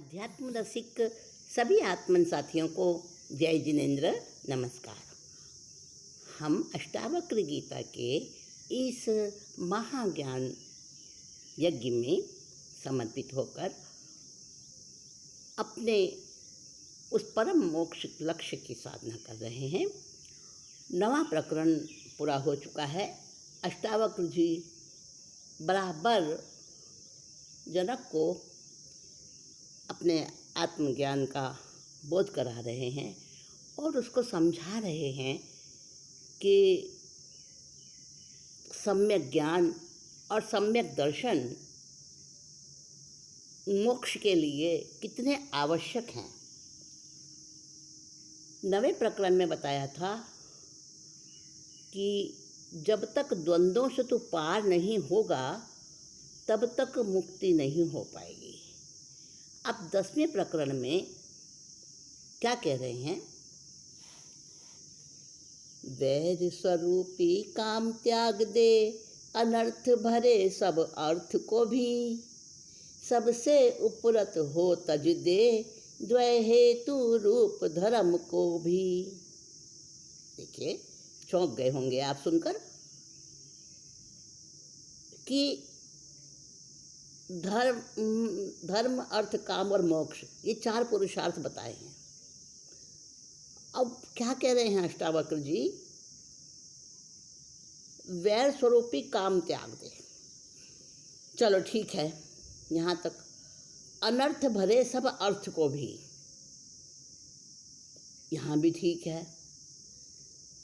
अध्यात्म रसिक सभी आत्मन साथियों को जय जिनेन्द्र नमस्कार। हम अष्टावक्र गीता के इस महाज्ञान यज्ञ में समर्पित होकर अपने उस परम मोक्ष लक्ष्य की साधना कर रहे हैं। 9वां प्रकरण पूरा हो चुका है। अष्टावक्र जी बराबर जनक को अपने आत्मज्ञान का बोध करा रहे हैं और उसको समझा रहे हैं कि सम्यक ज्ञान और सम्यक दर्शन मोक्ष के लिए कितने आवश्यक हैं। 9वें प्रकरण में बताया था कि जब तक द्वंद्वों से तू पार नहीं होगा तब तक मुक्ति नहीं हो पाएगी। अब 10वें प्रकरण में क्या कह रहे हैं? वैर स्वरूपी काम त्याग दे, अनर्थ भरे सब अर्थ को भी, सबसे उपरत हो तज दे, द्वय हेतु रूप धर्म को भी। देखिए, चौंक गए होंगे आप सुनकर कि धर्म अर्थ काम और मोक्ष, ये 4 पुरुषार्थ बताए हैं। अब क्या कह रहे हैं अष्टावक्र जी? वैर स्वरूपी काम त्याग दे। चलो ठीक है, यहाँ तक। अनर्थ भरे सब अर्थ को भी, यहाँ भी ठीक है।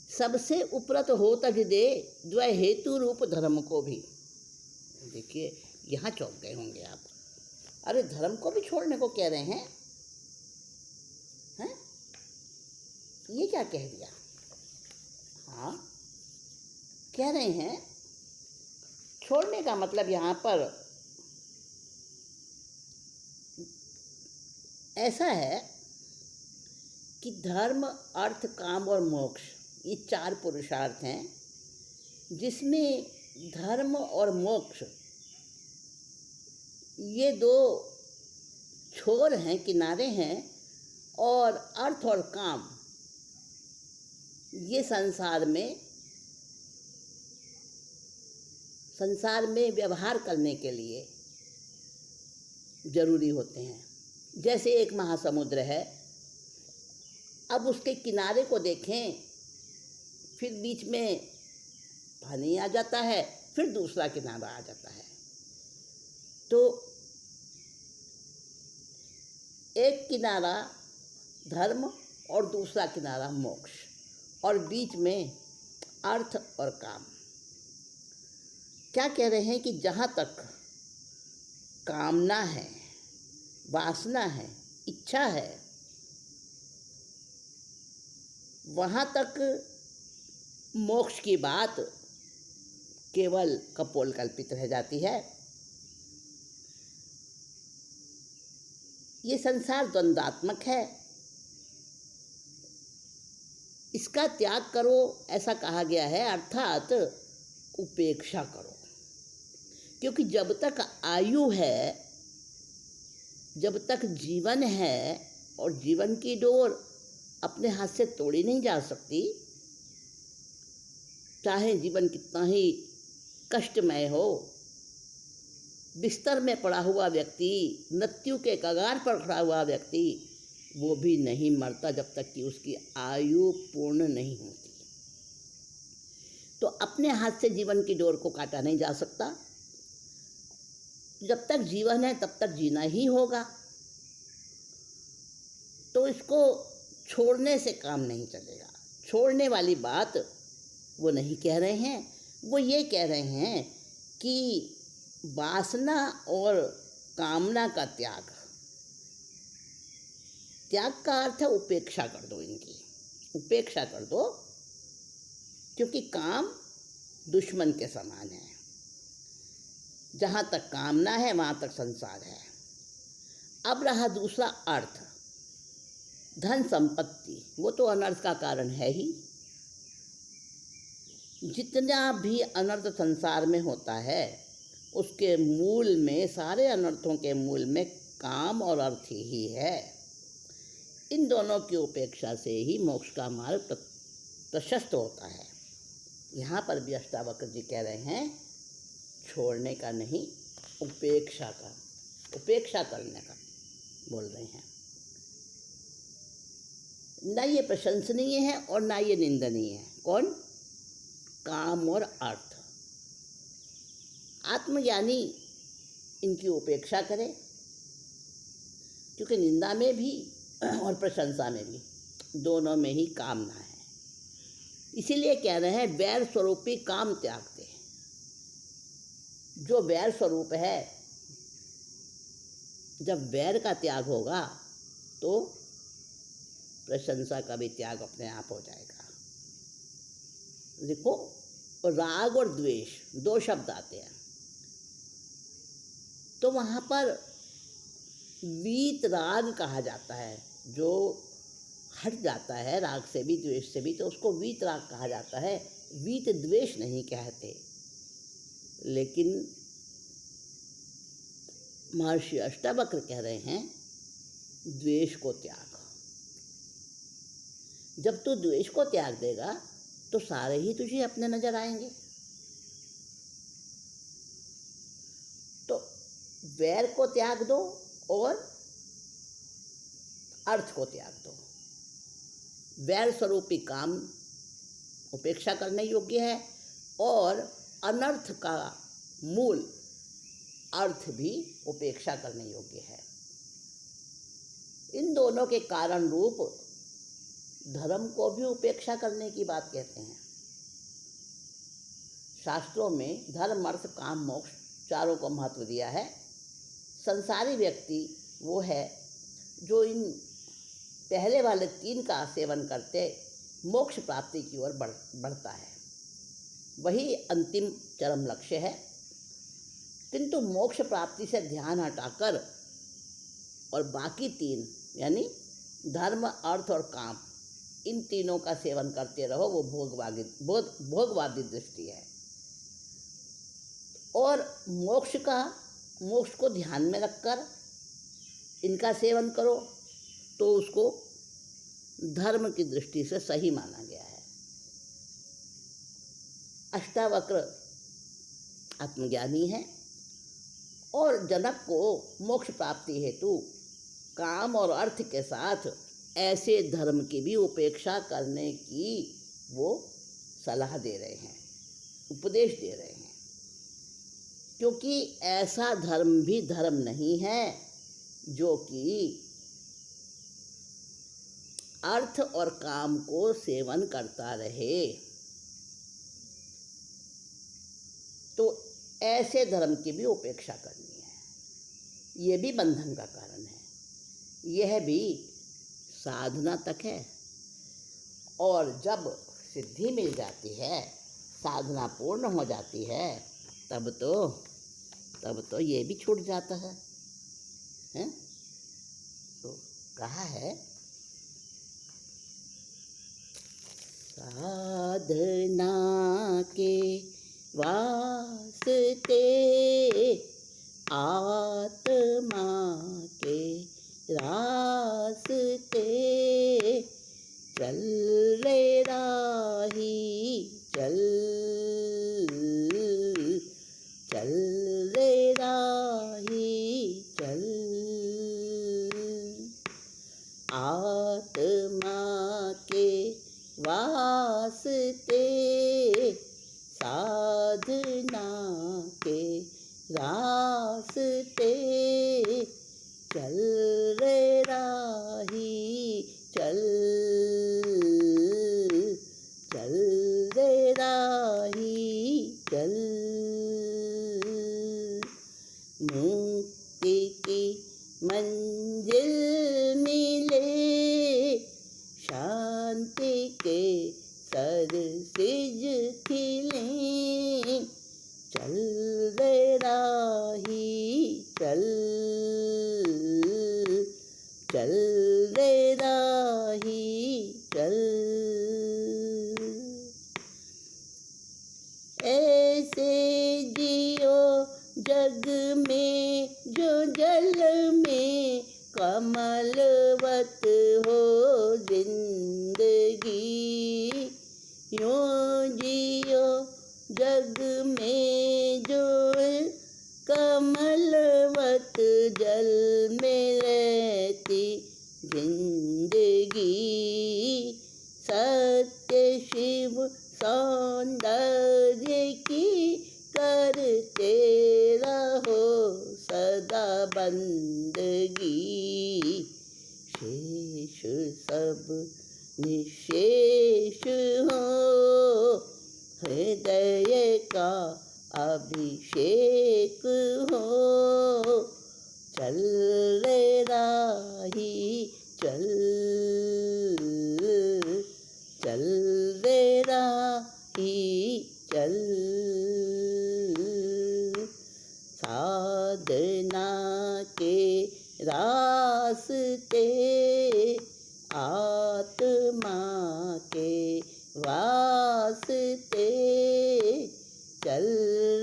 सबसे उपरत हो तज दे, द्वय हेतु रूप धर्म को भी। देखिए, यहाँ चौंक गए होंगे आप। अरे, धर्म को भी छोड़ने को कह रहे हैं? ये क्या कह दिया? हाँ, कह रहे हैं छोड़ने का मतलब यहाँ पर ऐसा है कि धर्म, अर्थ, काम और मोक्ष, ये 4 पुरुषार्थ हैं, जिसमें धर्म और मोक्ष ये 2 छोर हैं, किनारे हैं, और अर्थ और काम ये संसार में व्यवहार करने के लिए जरूरी होते हैं। जैसे एक महासमुद्र है, अब उसके किनारे को देखें, फिर बीच में पानी आ जाता है, फिर दूसरा किनारा आ जाता है। तो एक किनारा धर्म और दूसरा किनारा मोक्ष, और बीच में अर्थ और काम। क्या कह रहे हैं कि जहाँ तक कामना है, वासना है, इच्छा है, वहाँ तक मोक्ष की बात केवल कपोल कल्पित रह जाती है। ये संसार द्वंद्वात्मक है, इसका त्याग करो ऐसा कहा गया है, अर्थात उपेक्षा करो। क्योंकि जब तक आयु है, जब तक जीवन है, और जीवन की डोर अपने हाथ से तोड़ी नहीं जा सकती, चाहे जीवन कितना ही कष्टमय हो। बिस्तर में पड़ा हुआ व्यक्ति, मृत्यु के कगार पर खड़ा हुआ व्यक्ति, वो भी नहीं मरता जब तक कि उसकी आयु पूर्ण नहीं होती। तो अपने हाथ से जीवन की डोर को काटा नहीं जा सकता। जब तक जीवन है तब तक जीना ही होगा। तो इसको छोड़ने से काम नहीं चलेगा। छोड़ने वाली बात वो नहीं कह रहे हैं, वो ये कह रहे हैं कि वासना और कामना का त्याग का अर्थ है उपेक्षा कर दो। इनकी उपेक्षा कर दो, क्योंकि काम दुश्मन के समान है। जहाँ तक कामना है वहाँ तक संसार है। अब रहा दूसरा अर्थ, धन संपत्ति, वो तो अनर्थ का कारण है ही। जितना भी अनर्थ संसार में होता है, उसके मूल में, सारे अनर्थों के मूल में काम और अर्थ ही है। इन दोनों की उपेक्षा से ही मोक्ष का मार्ग प्रशस्त होता है। यहाँ पर भी अष्टावक्र जी कह रहे हैं छोड़ने का नहीं, उपेक्षा करने का बोल रहे हैं। ना ये प्रशंसनीय है और ना ये निंदनीय है। कौन? काम और अर्थ। आत्मज्ञानी इनकी उपेक्षा करे, क्योंकि निंदा में भी और प्रशंसा में भी दोनों में ही कामना है। इसीलिए कह रहे हैं वैर स्वरूपी काम त्याग दे। जो वैर स्वरूप है, जब वैर का त्याग होगा तो प्रशंसा का भी त्याग अपने आप हो जाएगा। देखो, राग और द्वेष दो शब्द आते हैं, तो वहाँ पर वीत राग कहा जाता है। जो हट जाता है राग से भी द्वेष से भी, तो उसको वीत राग कहा जाता है, वीत द्वेष नहीं कहते। लेकिन महर्षि अष्टावक्र कह रहे हैं द्वेष को त्याग। जब तू द्वेष को त्याग देगा तो सारे ही तुझे अपने नजर आएंगे। तो वैर को त्याग दो और अर्थ को त्याग दो। वैर स्वरूपी काम उपेक्षा करने योग्य है और अनर्थ का मूल अर्थ भी उपेक्षा करने योग्य है। इन दोनों के कारण रूप धर्म को भी उपेक्षा करने की बात कहते हैं। शास्त्रों में धर्म, अर्थ, काम, मोक्ष चारों को महत्व दिया है। संसारी व्यक्ति वो है जो इन पहले वाले तीन का सेवन करते मोक्ष प्राप्ति की ओर बढ़ता है। वही अंतिम चरम लक्ष्य है। किंतु मोक्ष प्राप्ति से ध्यान हटाकर और बाकी तीन यानी धर्म, अर्थ और काम, इन तीनों का सेवन करते रहो, वो भोगवादी दृष्टि है। और मोक्ष को ध्यान में रखकर इनका सेवन करो तो उसको धर्म की दृष्टि से सही माना गया है। अष्टावक्र आत्मज्ञानी है और जनक को मोक्ष प्राप्ति हेतु काम और अर्थ के साथ ऐसे धर्म की भी उपेक्षा करने की वो सलाह दे रहे हैं, उपदेश दे रहे हैं। क्योंकि ऐसा धर्म भी धर्म नहीं है जो कि अर्थ और काम को सेवन करता रहे। तो ऐसे धर्म की भी उपेक्षा करनी है। ये भी बंधन का कारण है, यह भी साधना तक है। और जब सिद्धि मिल जाती है, साधना पूर्ण हो जाती है, तब तो ये भी छूट जाता है, हैं? तो कहा है साधना के वास्ते आत्मा के रास्ते चल रे राही चल रे राही चल। आत्मा के वास्ते साधना के रास्ते चल रे राही चल रे राही चल। मुक्ति की मंजिल मिले, शांति के सरसिज खिले, चल रे राही चल रे राही चल। ऐसे जियो जग में जो जल में कमलवत हो जिंदगी, यूं जियो जग में जो कमलवत जल में रहती जिंदगी। सत्य शिव सौंदर्य की करते रहो सदा बंदगी। शेष सब निशेष हो, हृदय का अभिषेक हो। चल रे राही चल, चल रे राही चल। साधना के रास्ते आत्मा के वास्ते, चल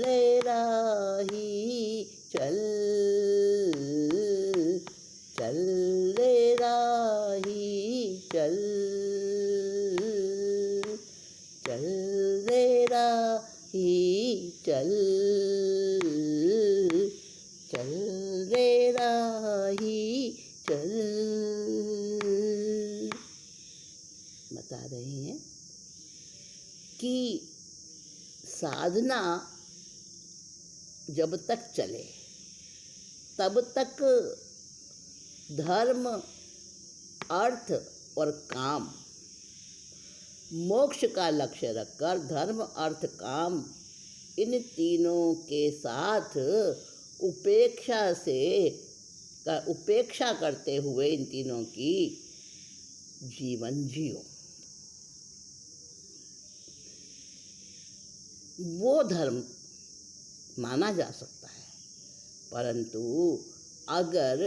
रे राही चल, चल रे राही चल, चल रे राही चल, चल रे राही चल। बता रहे हैं कि साधना जब तक चले तब तक धर्म अर्थ और काम, मोक्ष का लक्ष्य रखकर धर्म अर्थ काम इन तीनों के साथ उपेक्षा करते हुए इन तीनों की जीवन जियो। वो धर्म माना जा सकता है, परंतु अगर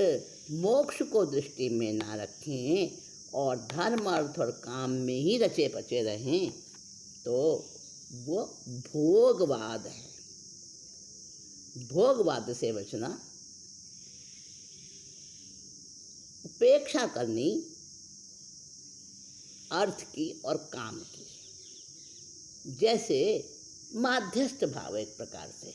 मोक्ष को दृष्टि में ना रखें और धर्म अर्थ और काम में ही रचे पचे रहें तो वो भोगवाद है। भोगवाद से बचना, उपेक्षा करनी अर्थ की और काम की। जैसे माध्यस्थ भाव एक प्रकार से,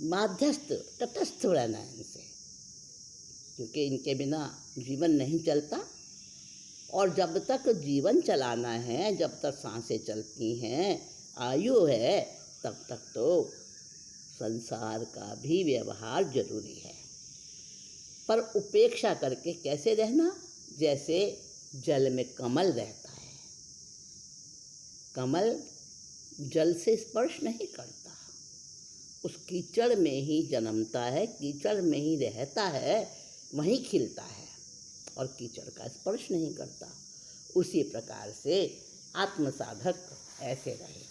माध्यस्थ तटस्थ रहना है इनसे, क्योंकि इनके बिना जीवन नहीं चलता। और जब तक जीवन चलाना है, जब तक सांसें चलती हैं, आयु है, तब तक तो संसार का भी व्यवहार जरूरी है। पर उपेक्षा करके कैसे रहना? जैसे जल में कमल रहता है, कमल जल से स्पर्श नहीं करता, उस कीचड़ में ही जन्मता है, कीचड़ में ही रहता है, वहीं खिलता है और कीचड़ का स्पर्श नहीं करता। उसी प्रकार से आत्मसाधक ऐसे रहे।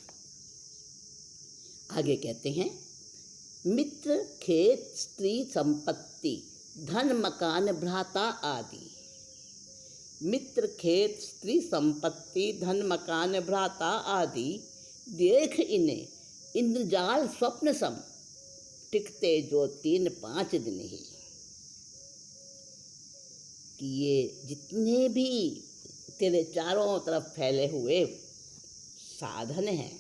आगे कहते हैं, मित्र खेत स्त्री संपत्ति धन मकान भ्राता आदि। मित्र खेत स्त्री संपत्ति धन मकान भ्राता आदि, देख इन्हें इंद्रजाल स्वप्न सम, टिकते जो 3-5 दिन ही। कि ये जितने भी तेरे चारों तरफ फैले हुए साधन हैं,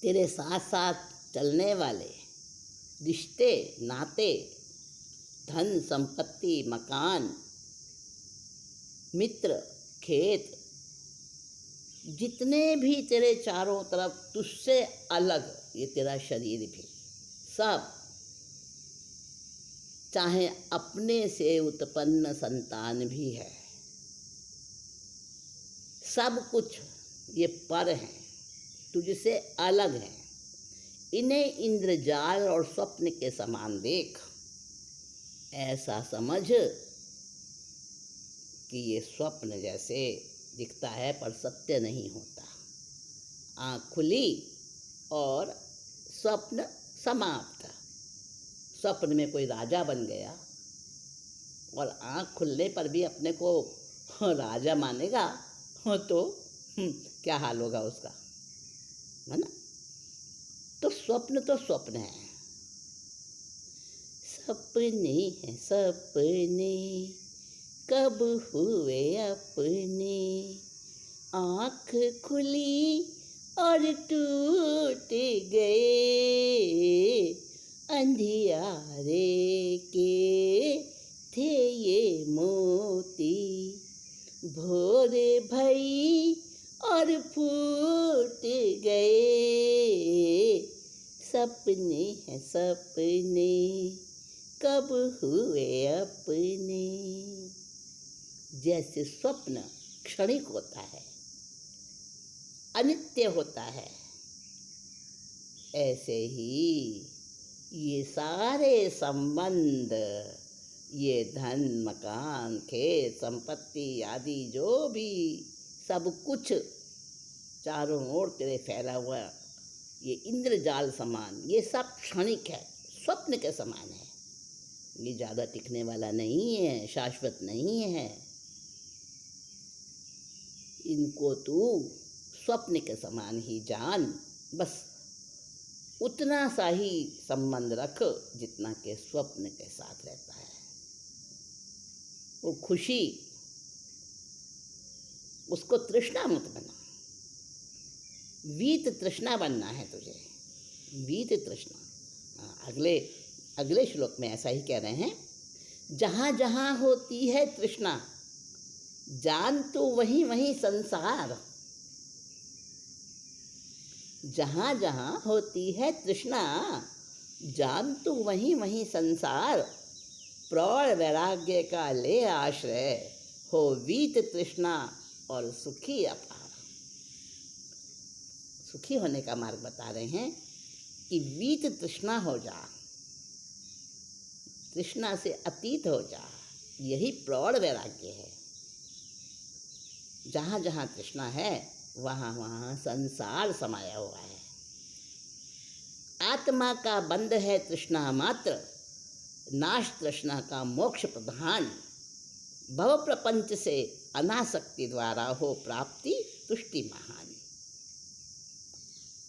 तेरे साथ साथ चलने वाले रिश्ते नाते, धन संपत्ति मकान मित्र खेत, जितने भी तेरे चारों तरफ तुझसे अलग ये तेरा शरीर भी, सब चाहे अपने से उत्पन्न संतान भी है, सब कुछ ये पर हैं, तुझसे अलग हैं। इन्हें इंद्रजाल और स्वप्न के समान देख, ऐसा समझ कि ये स्वप्न जैसे दिखता है पर सत्य नहीं होता। आँख खुली और स्वप्न समाप्त। स्वप्न में कोई राजा बन गया और आँख खुलने पर भी अपने को राजा मानेगा तो क्या हाल होगा उसका, है ना? तो स्वप्न है, सपने हैं सपने, कब हुए अपने। आँख खुली और टूट गए, अंधियारे के थे ये मोती। भोर भई और फूट गए, सपने हैं सपने, कब हुए अपने। जैसे स्वप्न क्षणिक होता है, अनित्य होता है, ऐसे ही ये सारे संबंध, ये धन मकान खेत संपत्ति आदि जो भी सब कुछ चारों ओर तेरे फैला हुआ ये इंद्रजाल समान, ये सब क्षणिक है, स्वप्न के समान है। ये ज़्यादा टिकने वाला नहीं है, शाश्वत नहीं है। इनको तू स्वप्न के समान ही जान, बस उतना सा ही संबंध रख जितना के स्वप्न के साथ रहता है। वो खुशी, उसको तृष्णा मत बना। वीत तृष्णा बनना है तुझे, वीत तृष्णा। अगले श्लोक में ऐसा ही कह रहे हैं, जहाँ जहाँ होती है तृष्णा, जान तो वहीं वहीं संसार। जहाँ जहाँ होती है तृष्णा, जान तो वहीं वहीं संसार। प्रौढ़ वैराग्य का ले आश्रय, हो वीत तृष्णा और सुखी अपार। सुखी होने का मार्ग बता रहे हैं कि वीत तृष्णा हो जा, तृष्णा से अतीत हो जा, यही प्रौढ़ वैराग्य है। जहाँ जहाँ तृष्णा है वहाँ वहाँ संसार समाया हुआ है। आत्मा का बंध है तृष्णा मात्र, नाश तृष्णा का मोक्ष प्रधान। भव प्रपंच से अनासक्ति द्वारा हो प्राप्ति तुष्टि महान।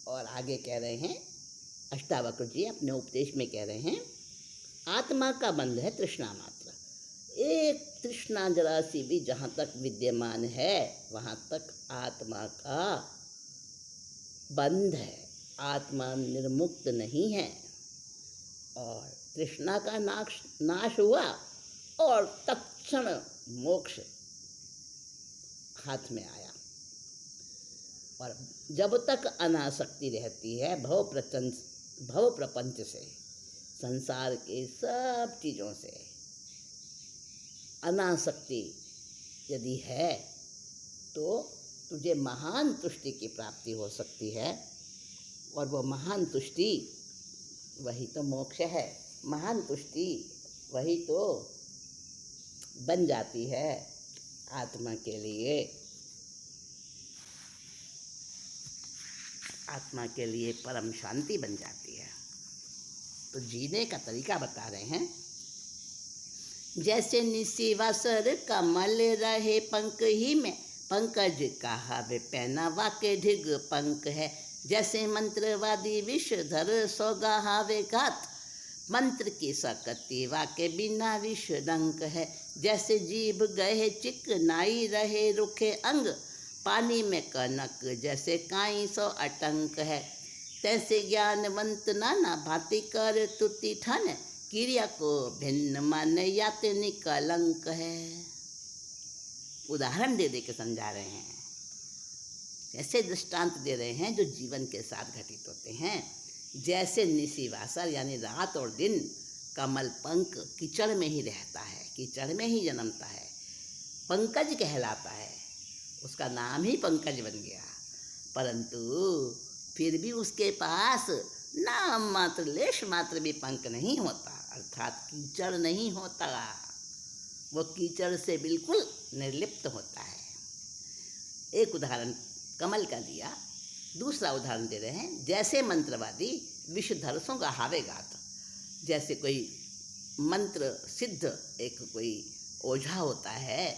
और आगे कह रहे हैं, अष्टावक्र जी अपने उपदेश में कह रहे हैं, आत्मा का बंध है तृष्णा मात्र। एक तृष्णा जरा सी भी जहाँ तक विद्यमान है वहाँ तक आत्मा का बंध है, आत्मा निर्मुक्त नहीं है। और तृष्णा का नाश हुआ और तत्क्षण मोक्ष हाथ में आया। और जब तक अनासक्ति रहती है भव प्रपंच से, संसार के सब चीज़ों से अनासक्ति यदि है तो तुझे महान तुष्टि की प्राप्ति हो सकती है। और वो महान तुष्टि वही तो मोक्ष है, महान तुष्टि वही तो बन जाती है आत्मा के लिए, आत्मा के लिए परम शांति बन जाती है। तो जीने का तरीका बता रहे हैं, जैसे निसी वासर कमल रहे पंख ही में, पंकज कहावे पहनावा के ढिग पंख है। जैसे मंत्रवादी विषधर सो गहावे घात, मंत्र की सकती वाके बिना विष डंक है। जैसे जीभ गहे चिकनाई रहे रुखे अंग, पानी में कनक जैसे काई सो अटंक है। तैसे ज्ञानवंत नाना भांति कर तुति ठन, क्रिया को भिन्न मान यात निकलंक है। उदाहरण दे के समझा रहे हैं, ऐसे दृष्टांत दे रहे हैं जो जीवन के साथ घटित होते हैं। जैसे निशिवासर यानी रात और दिन, कमल पंख कीचड़ में ही रहता है, कीचड़ में ही जन्मता है, पंकज कहलाता है, उसका नाम ही पंकज बन गया। परंतु फिर भी उसके पास नाम मात्र लेश मात्र भी पंख नहीं होता, अर्थात कीचड़ नहीं होता, वो कीचड़ से बिल्कुल निर्लिप्त होता है। एक उदाहरण कमल का दिया, दूसरा उदाहरण दे रहे हैं, जैसे मंत्रवादी विषधरसों का हावे गात। जैसे कोई मंत्र सिद्ध एक कोई ओझा होता है,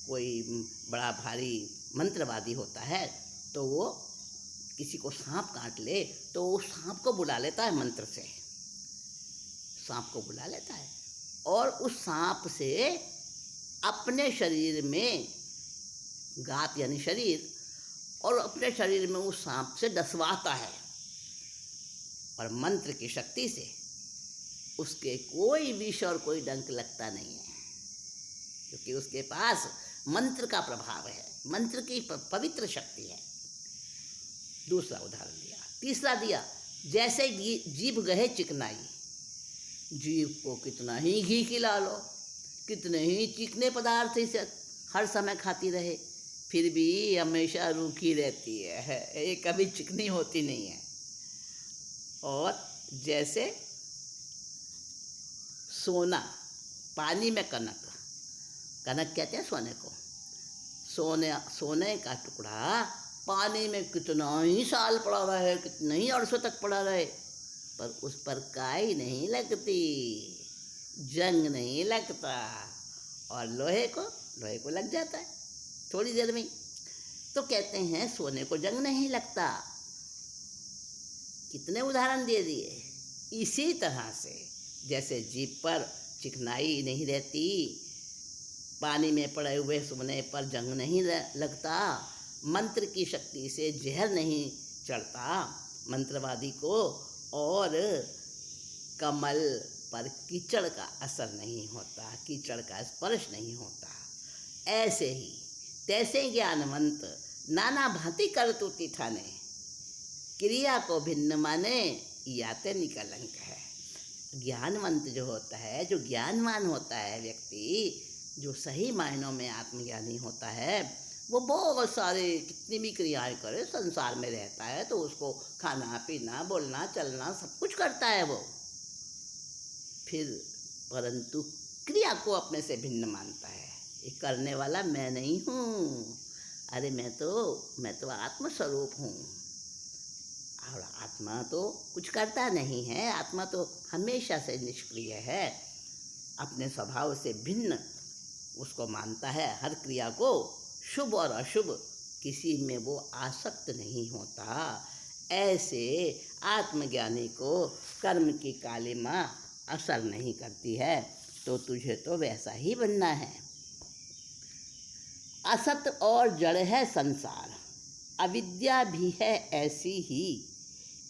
कोई बड़ा भारी मंत्रवादी होता है, तो वो किसी को सांप काट ले तो वो सांप को बुला लेता है मंत्र से। सांप को बुला लेता है और उस सांप से अपने शरीर में गात यानी शरीर, और अपने शरीर में उस सांप से डसवाता है और मंत्र की शक्ति से उसके कोई विष और कोई डंक लगता नहीं है, क्योंकि उसके पास मंत्र का प्रभाव है, मंत्र की पवित्र शक्ति है। दूसरा उदाहरण दिया। तीसरा दिया, जैसे जीभ गहे चिकनाई, जीभ को कितना ही घी खिला लो, कितने ही चिकने पदार्थ से हर समय खाती रहे, फिर भी हमेशा रूखी रहती है, ये कभी चिकनी होती नहीं है। और जैसे सोना, पानी में कनक, कनक कहते हैं सोने को, सोने का टुकड़ा पानी में कितना ही साल पड़ा रहे, कितने ही अरसों तक पड़ा रहे, पर उस पर काई नहीं लगती, जंग नहीं लगता, और लोहे को लग जाता है थोड़ी देर में। तो कहते हैं सोने को जंग नहीं लगता। कितने उदाहरण दे दिए। इसी तरह से जैसे जीभ पर चिकनाई नहीं रहती, पानी में पड़े हुए सोने पर जंग नहीं लगता, मंत्र की शक्ति से जहर नहीं चढ़ता मंत्रवादी को, और कमल पर कीचड़ का असर नहीं होता, कीचड़ का स्पर्श नहीं होता। ऐसे ही तैसे ज्ञानवंत नाना भांति करतुति ठाने, क्रिया को भिन्न माने याते निकलंक है। ज्ञानवंत जो होता है, जो ज्ञानवान होता है व्यक्ति, जो सही मायनों में आत्मज्ञानी होता है, वो बहुत सारे कितनी भी क्रियाएं करे, संसार में रहता है तो उसको खाना पीना बोलना चलना सब कुछ करता है वो, फिर परंतु क्रिया को अपने से भिन्न मानता है। ये करने वाला मैं नहीं हूँ, अरे मैं तो आत्मस्वरूप हूँ, और आत्मा तो कुछ करता नहीं है, आत्मा तो हमेशा से निष्क्रिय है, अपने स्वभाव से भिन्न उसको मानता है। हर क्रिया को शुभ और अशुभ किसी में वो आसक्त नहीं होता। ऐसे आत्मज्ञानी को कर्म की कालिमा असर नहीं करती है, तो तुझे तो वैसा ही बनना है। असत और जड़ है संसार, अविद्या भी है ऐसी ही,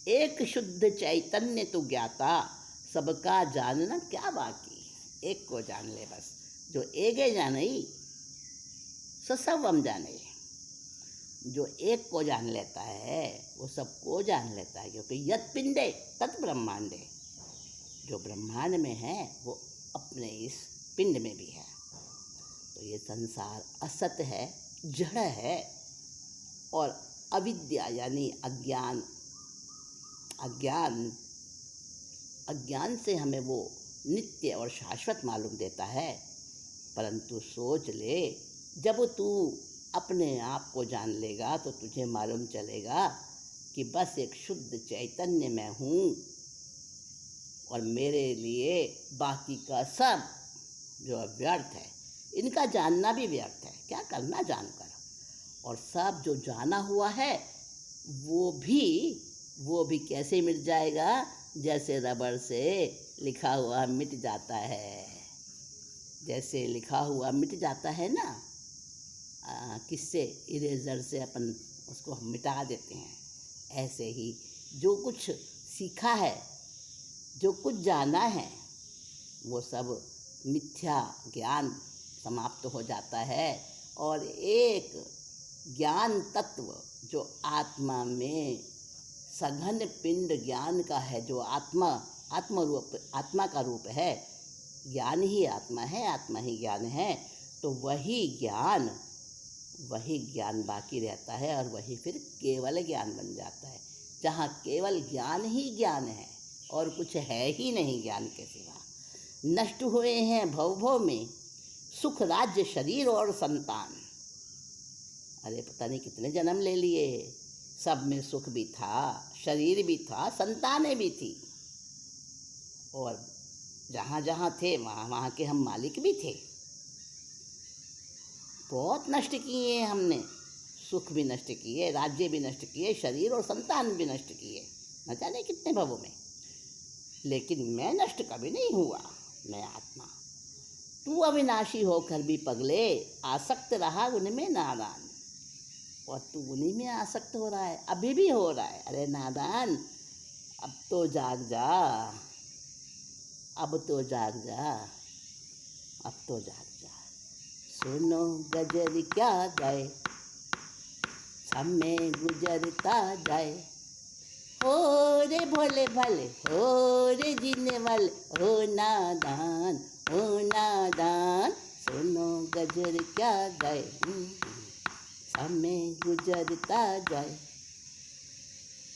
एक शुद्ध चैतन्य तो ज्ञाता, सबका जानना क्या बाकी। एक को जान ले बस, जो एके जानई सो सर्वम जाने। जो एक को जान लेता है वो सबको जान लेता है, क्योंकि यत् पिंडे तत् ब्रह्मांडे, जो ब्रह्मांड में है वो अपने इस पिंड में भी है। तो ये संसार असत है, जड़ है, और अविद्या यानी अज्ञान से हमें वो नित्य और शाश्वत मालूम देता है। परंतु सोच ले, जब तू अपने आप को जान लेगा तो तुझे मालूम चलेगा कि बस एक शुद्ध चैतन्य मैं हूँ, और मेरे लिए बाकी का सब जो व्यर्थ है, इनका जानना भी व्यर्थ है, क्या करना जानकर। और सब जो जाना हुआ है वो भी कैसे मिट जाएगा, जैसे रबड़ से लिखा हुआ मिट जाता है, जैसे लिखा हुआ मिट जाता है ना, किससे, इरेजर से अपन उसको हम मिटा देते हैं। ऐसे ही जो कुछ सीखा है, जो कुछ जाना है, वो सब मिथ्या ज्ञान समाप्त हो जाता है, और एक ज्ञान तत्व जो आत्मा में सघन पिंड ज्ञान का है, जो आत्मा का रूप है, ज्ञान ही आत्मा है, आत्मा ही ज्ञान है, तो वही ज्ञान बाकी रहता है, और वही फिर केवल ज्ञान बन जाता है। जहाँ केवल ज्ञान ही ज्ञान है और कुछ है ही नहीं ज्ञान के सिवा। नष्ट हुए हैं भव में सुख राज्य शरीर और संतान। अरे पता नहीं कितने जन्म ले लिए, सब में सुख भी था, शरीर भी था, संतानें भी थी, और जहाँ जहाँ थे वहाँ के हम मालिक भी थे। बहुत नष्ट किए हमने, सुख भी नष्ट किए, राज्य भी नष्ट किए, शरीर और संतान भी नष्ट किए, न जाने कितने भवों में। लेकिन मैं नष्ट कभी नहीं हुआ। मैं आत्मा, तू अविनाशी होकर भी पगले आसक्त रहा उनमें नादान। और तू उन्हीं में आसक्त हो रहा है, अभी भी हो रहा है। अरे नादान, अब तो जाग जा, अब तो जाग जा, अब तो जाग जा। सुनो गजर क्या गाए, समय गुजरता जाए। हो रे भोले भाले, हो रे जीने वाले, हो नादान, हो नादान। सुनो गजर क्या गाए, समय गुजरता जाए।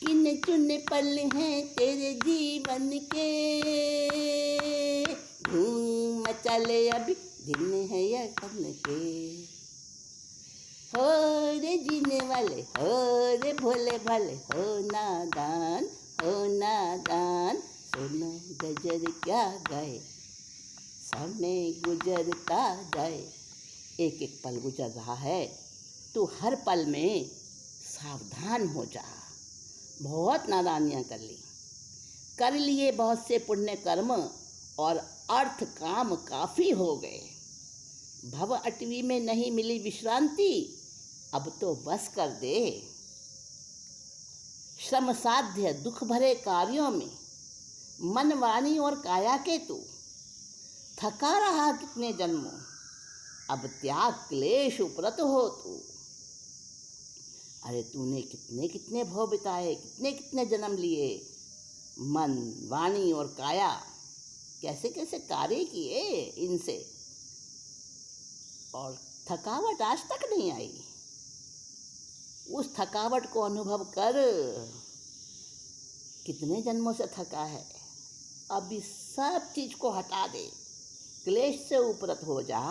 गिने चुने पल हैं तेरे जीवन के, धूम मचा ले अभी दिन है या कम के। हो रे जीने वाले, हो रे भोले भाले, हो नादान, हो नादान। सुनो गजर क्या गाए, समय गुजरता जाए। एक एक पल गुजर रहा है, तू हर पल में सावधान हो जा। बहुत नादानियाँ कर लिए बहुत से पुण्य कर्म, और अर्थ काम काफ़ी हो गए। भव अटवी में नहीं मिली विश्रांति, अब तो बस कर दे। श्रम साध्य दुख भरे कार्यों में मन वाणी और काया के तू थका रहा कितने जन्मों, अब त्याग क्लेश उपरत हो तू। अरे तूने कितने कितने भव बिताए, कितने कितने जन्म लिए, मन वाणी और काया कैसे कैसे कार्य किए इनसे, और थकावट आज तक नहीं आई। उस थकावट को अनुभव कर, कितने जन्मों से थका है। अब इस सब चीज़ को हटा दे, क्लेश से उपरत हो जा,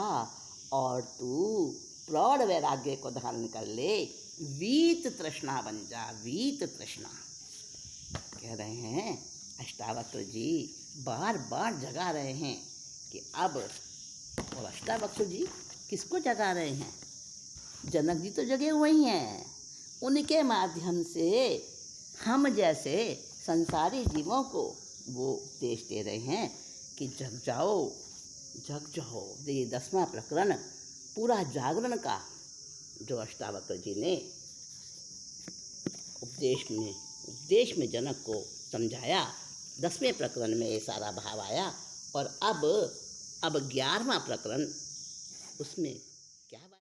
और तू प्रौढ़ वैराग्य को धारण कर ले। वीत तृष्णा बन जा, वीत तृष्णा। कह रहे हैं अष्टावक्र जी, बार बार जगा रहे हैं कि अब। और अष्टावक्र जी किसको जगा रहे हैं? जनक जी तो जगे हुए ही हैं। उनके माध्यम से हम जैसे संसारी जीवों को वो उपदेश दे रहे हैं कि जग जाओ, जग जाओ। ये 10वां प्रकरण पूरा जागरण का जो अष्टावक्र जी ने उपदेश में जनक को समझाया, 10वें प्रकरण में ये सारा भाव आया। और अब 11वां प्रकरण, उसमें क्या